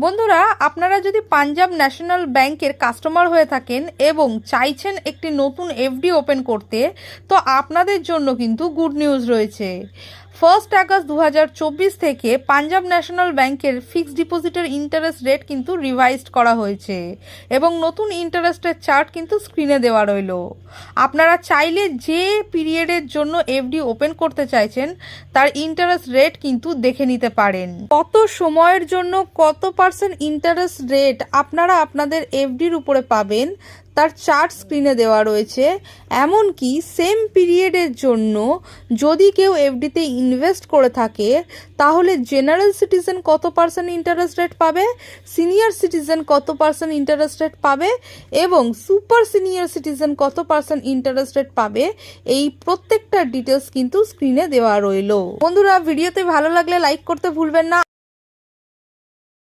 বন্ধুরা, আপনারা যদি পাঞ্জাব ন্যাশনাল ব্যাংকের কাস্টমার হয়ে থাকেন এবং চাইছেন একটি নতুন এফডি ওপেন করতে, তো আপনাদের জন্য কিন্তু গুড নিউজ রয়েছে। 1 আগস্ট 2024 থেকে পাঞ্জাব ন্যাশনাল ব্যাংকের ফিক্সড ডিপোজিটের ইন্টারেস্ট রেট কিন্তু রিভাইজড করা হয়েছে এবং নতুন ইন্টারেস্টের চার্ট কিন্তু স্ক্রিনে দেওয়া রইল। আপনারা চাইলে যে পিরিয়ডের জন্য এফডি ওপেন করতে চাইছেন তার ইন্টারেস্ট রেট কিন্তু দেখে নিতে পারেন। কত সময়ের জন্য কত পার্সেন্ট ইন্টারেস্ট রেট আপনারা আপনাদের এফডির উপরে পাবেন তার চার্ট স্ক্রিনে দেওয়া রয়েছে। এমনকি সেম পিরিয়ডের জন্য যদি কেউ এফডিতে ইনভেস্ট করে থাকে তাহলে জেনারেল সিটিজেন কত পার্সেন্ট ইন্টারেস্ট রেট পাবে, সিনিয়র সিটিজেন কত পার্সেন্ট ইন্টারেস্ট রেট পাবে এবং সুপার সিনিয়র সিটিজেন কত পার্সেন্ট ইন্টারেস্ট রেট পাবে, এই প্রত্যেকটা ডিটেলস কিন্তু স্ক্রিনে দেওয়া রইল। বন্ধুরা, ভিডিওতে ভালো লাগলে লাইক করতে ভুলবেন না।